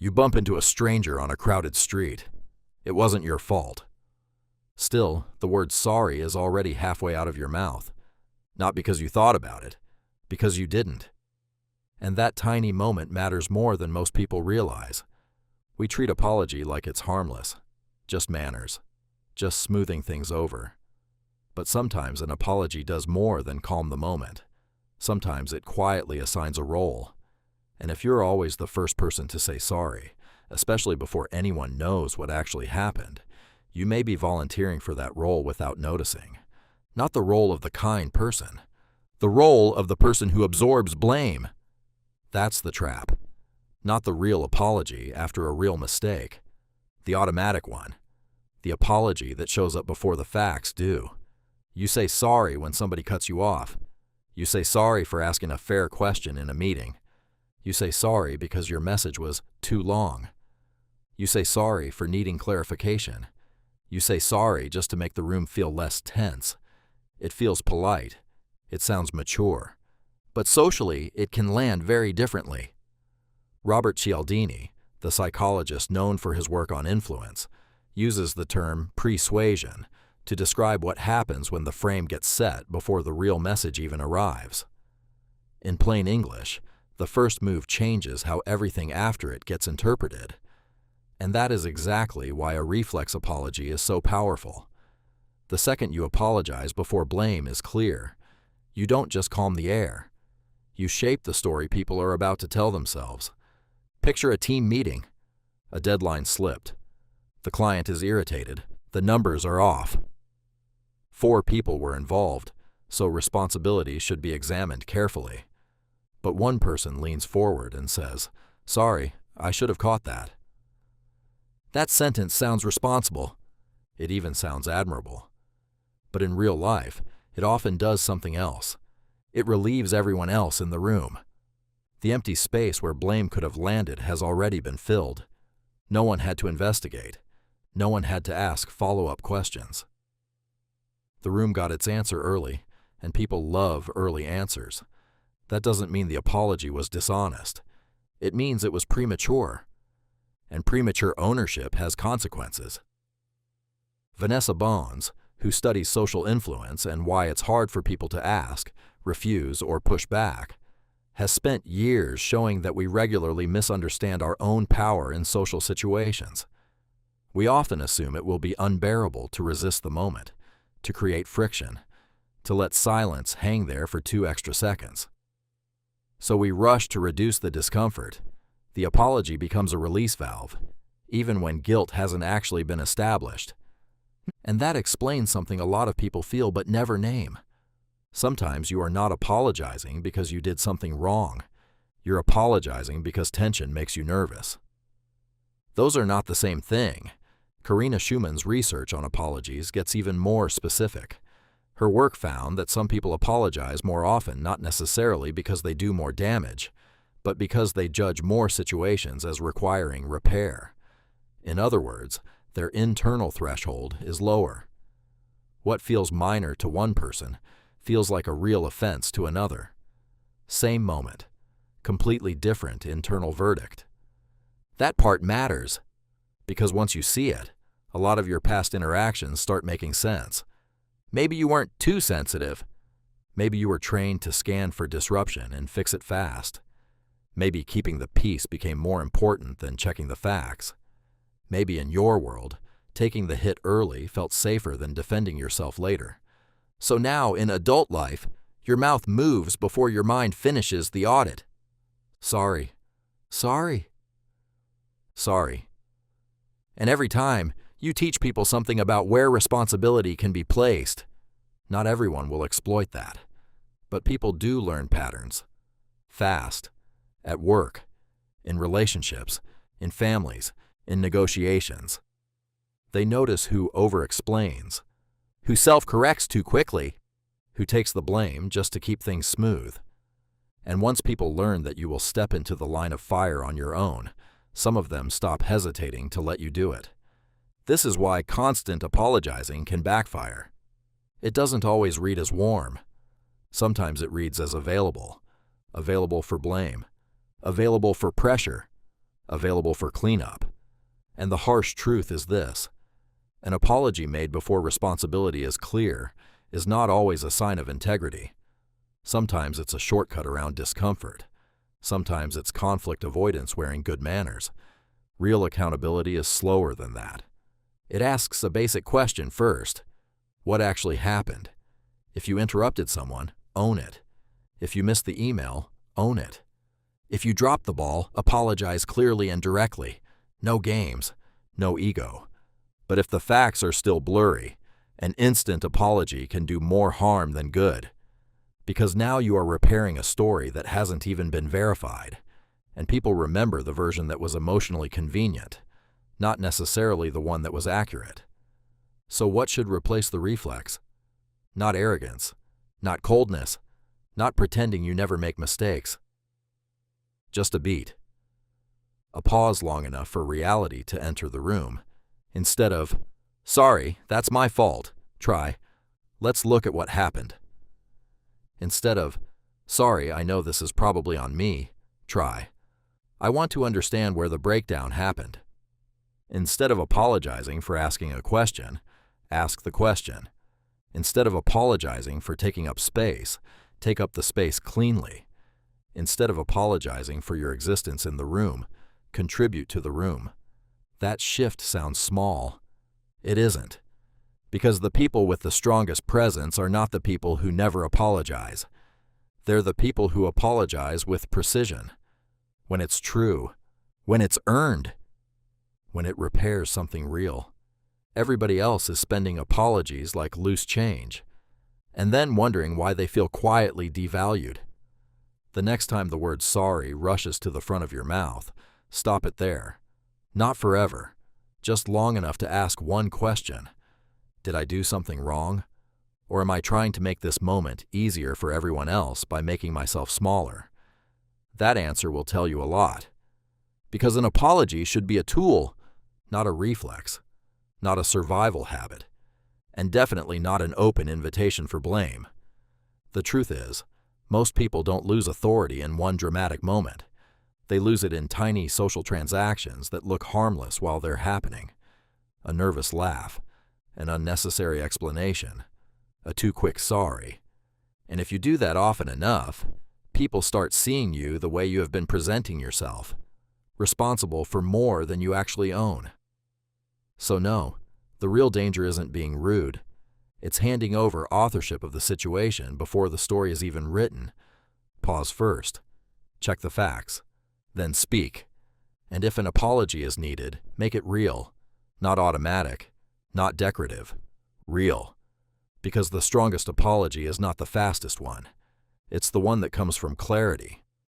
You bump into a stranger on a crowded street. It wasn't your fault. Still, the word sorry is already halfway out of your mouth. Not because you thought about it, because you didn't. And that tiny moment matters more than most people realize. We treat apology like it's harmless, just manners, just smoothing things over. But sometimes an apology does more than calm the moment. Sometimes it quietly assigns a role. And if you're always the first person to say sorry, especially before anyone knows what actually happened, you may be volunteering for that role without noticing. Not the role of the kind person, the role of the person who absorbs blame. That's the trap. Not the real apology after a real mistake. The automatic one. The apology that shows up before the facts do. You say sorry when somebody cuts you off. You say sorry for asking a fair question in a meeting. You say sorry because your message was too long. You say sorry for needing clarification. You say sorry just to make the room feel less tense. It feels polite. It sounds mature. But socially, it can land very differently. Robert Cialdini, the psychologist known for his work on influence, uses the term persuasion to describe what happens when the frame gets set before the real message even arrives. In plain English, the first move changes how everything after it gets interpreted. And that is exactly why a reflex apology is so powerful. The second you apologize before blame is clear, you don't just calm the air. You shape the story people are about to tell themselves. Picture a team meeting. A deadline slipped. The client is irritated. The numbers are off. 4 people were involved, so responsibility should be examined carefully. But one person leans forward and says, "Sorry, I should have caught that." That sentence sounds responsible. It even sounds admirable. But in real life, it often does something else. It relieves everyone else in the room. The empty space where blame could have landed has already been filled. No one had to investigate. No one had to ask follow-up questions. The room got its answer early, and people love early answers. That doesn't mean the apology was dishonest. It means it was premature. And premature ownership has consequences. Vanessa Bones, who studies social influence and why it's hard for people to ask, refuse, or push back, has spent years showing that we regularly misunderstand our own power in social situations. We often assume it will be unbearable to resist the moment, to create friction, to let silence hang there for 2 extra seconds. So we rush to reduce the discomfort. The apology becomes a release valve, even when guilt hasn't actually been established. And that explains something a lot of people feel but never name. Sometimes you are not apologizing because you did something wrong. You're apologizing because tension makes you nervous. Those are not the same thing. Karina Schumann's research on apologies gets even more specific. Her work found that some people apologize more often not necessarily because they do more damage, but because they judge more situations as requiring repair. In other words, their internal threshold is lower. What feels minor to one person feels like a real offense to another. Same moment, completely different internal verdict. That part matters, because once you see it, a lot of your past interactions start making sense. Maybe you weren't too sensitive. Maybe you were trained to scan for disruption and fix it fast. Maybe keeping the peace became more important than checking the facts. Maybe in your world, taking the hit early felt safer than defending yourself later. So now, in adult life, your mouth moves before your mind finishes the audit. Sorry. Sorry. Sorry. And every time, you teach people something about where responsibility can be placed. Not everyone will exploit that, but people do learn patterns. Fast. At work. In relationships. In families. In negotiations. They notice who over-explains, who self-corrects too quickly, who takes the blame just to keep things smooth. And once people learn that you will step into the line of fire on your own, some of them stop hesitating to let you do it. This is why constant apologizing can backfire. It doesn't always read as warm. Sometimes it reads as available. Available for blame. Available for pressure. available for cleanup. And the harsh truth is this: an apology made before responsibility is clear is not always a sign of integrity. Sometimes it's a shortcut around discomfort. Sometimes it's conflict avoidance wearing good manners. Real accountability is slower than that. It asks a basic question first. What actually happened? If you interrupted someone, own it. If you missed the email, own it. If you dropped the ball, apologize clearly and directly. No games, no ego. But if the facts are still blurry, an instant apology can do more harm than good. Because now you are repairing a story that hasn't even been verified, and people remember the version that was emotionally convenient, not necessarily the one that was accurate. So what should replace the reflex? Not arrogance, not coldness, not pretending you never make mistakes. Just a beat. A pause long enough for reality to enter the room. Instead of, "Sorry, that's my fault," try, "Let's look at what happened." Instead of, "Sorry, I know this is probably on me," try, "I want to understand where the breakdown happened." Instead of apologizing for asking a question, ask the question. Instead of apologizing for taking up space, take up the space cleanly. Instead of apologizing for your existence in the room, contribute to the room. That shift sounds small. It isn't. Because the people with the strongest presence are not the people who never apologize. They're the people who apologize with precision. When it's true. When it's earned. When it repairs something real. Everybody else is spending apologies like loose change, and then wondering why they feel quietly devalued. The next time the word sorry rushes to the front of your mouth, stop it there. Not forever, just long enough to ask one question. Did I do something wrong? Or am I trying to make this moment easier for everyone else by making myself smaller? That answer will tell you a lot. Because an apology should be a tool, not a reflex, not a survival habit, and definitely not an open invitation for blame. The truth is, most people don't lose authority in one dramatic moment. They lose it in tiny social transactions that look harmless while they're happening. A nervous laugh, an unnecessary explanation, a too quick sorry. And if you do that often enough, people start seeing you the way you have been presenting yourself, responsible for more than you actually own. So no, the real danger isn't being rude. It's handing over authorship of the situation before the story is even written. Pause first. Check the facts. Then speak. And if an apology is needed, make it real. Not automatic. Not decorative. Real. Because the strongest apology is not the fastest one. It's the one that comes from clarity,